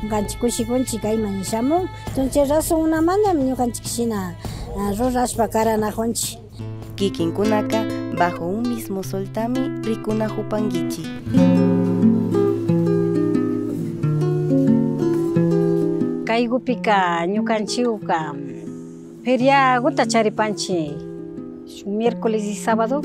Ganchik kushikunchik kayman shamun. Entonces razón una manda ñukanchik shina rurashpa karanakunchik. Kikinkunaka bajo un mismo soltami rikuna hupangichi. Kaygupika ñukanchikka feriaguta charipanchik miércoles y sábado.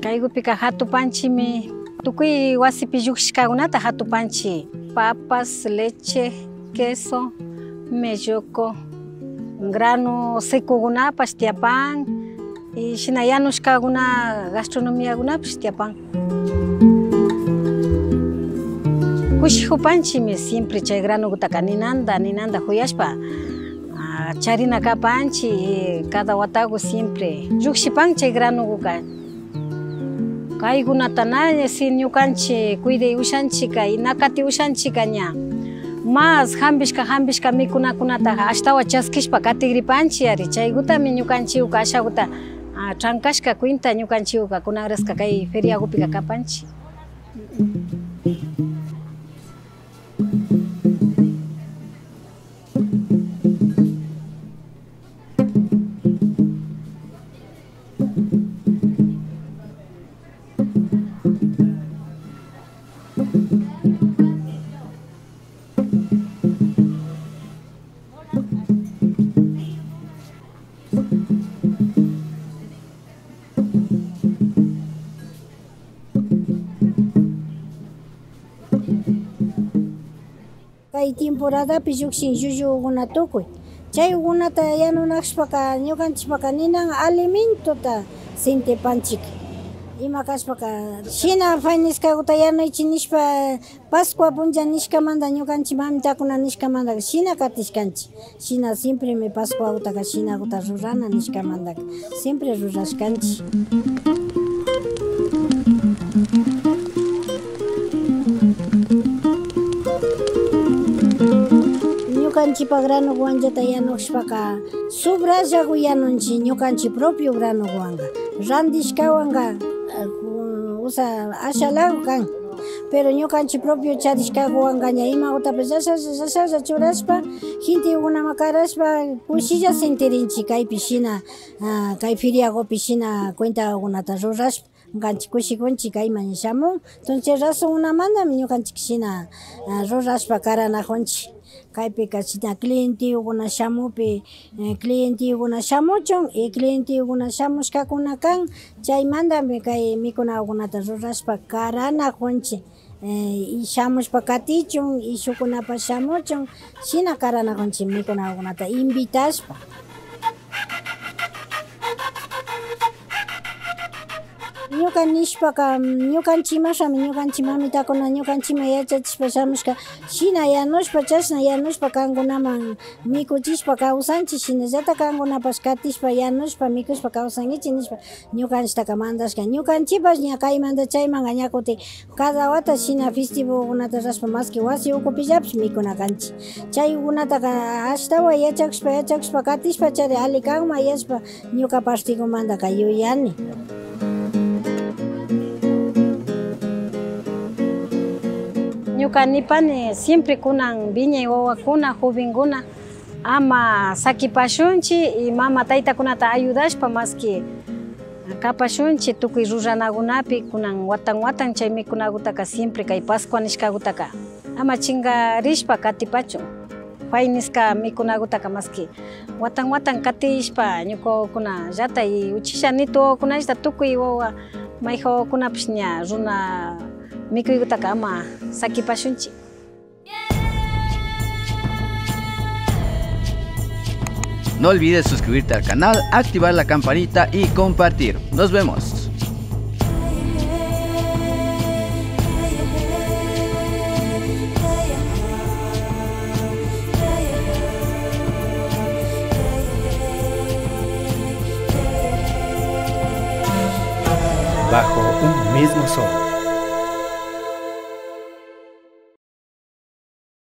Kaygupika hatupanchimi tukuy wasipi llukshikakunata hatupanchik papas, leche, queso, melloco, grano secokunapas tiapan y shina yanushkakuna gastronomiakunapas tiapan. Kushijupanchimi siempre chay granokutaka ninanda huyashpa charina kapanchi cada wataku siempre llukshipan chay granokuka. Kaykunatana si ñukanchik cuide ushanchika y nakati ushanchika ña más hambishka mikunakunata ashtawa chaskishpa katigripanchik ari chaykutami ñukanchikka ashakuta trankashka cuenta ñukanchikka kunagrashka kay feriakupika kapanchik. Kay temporadapi llukshin llullukuna tukuy. Chaykunata yanunashpaka ñukanchikpaka ninan alimentota sintipanchik. Ima kashpaka shina fayniskakuta yanuychik nishpa Pascua puncha nishkamanta ñukanchik mamitakuna nishkamanta shina katishkanchik. Shina siempre mi Pascuakutaka shinakuta rurana nishkamanta siempre rurashkanchik. Ñukanchikpa granokuwanllata yanushpaka subrallaku yanunchik ñukanchik propio granokuwanka randishkawanka ashalaku kan pero ñukanchik propio charishkakuwanka ña imakutapish llashalla churashpa gentekunaman karashpa kushilla sentirinchik kaypi shina kay feriakupi shina cuentakunata rurashpa ganchik kushikunchik kayman shamun. Entonces razón unamantami ñukanchik shina rurashpa karanakunchik. Kaypika shina clientekuna shamupi clientekuna shamuchun y clientekuna shamushkakuna kan chaymantami kay mikunakunata rurashpa karanakunchik y shamushpa katichun y shukunapas shamuchun shina karanakunchik mikunakunata invitashpa. Ñuka nishpaka ñukanchimashami ñukanchik mamitakuna ñukanchima yachachishpa shamushka shina yanushpa chashna yanushpa kankunaman mikuchishpa kawsanchik shinallata kankunapash katishpa yanushpa mikushpa kawsankichik nishpa ñukanchiktaka mandashka ñukanchipash ña kaymanta chaymanga ña kutin cada wata shina festivokunata rashpa maski wasi ukupillapish mikuna kanchik chaykunataka ashtawan yachakushpa katishpa chari ali kanma yashpa ñuka partikumantaka yuyani. Ñuka nipani siempre kunan viña wawakuna jovenkuna ama sakipashunchik y mama taytakunata ayudashpa maski kapashunchik tukuy ruranakunapi kunan watan chay mikunakutaka siempre kay Pascua nishkakutaka ama chingarishpa katipachun fayniska mikunakutaka maski watan katishpa ñukakuna llata y uchisha nitu wawakunashta tukuy wawa mayja wawakunapish ña runa mikuykutaka ama sakipashunchik. No olvides suscribirte al canal, activar la campanita y compartir. Nos vemos. Bajo un mismo sol.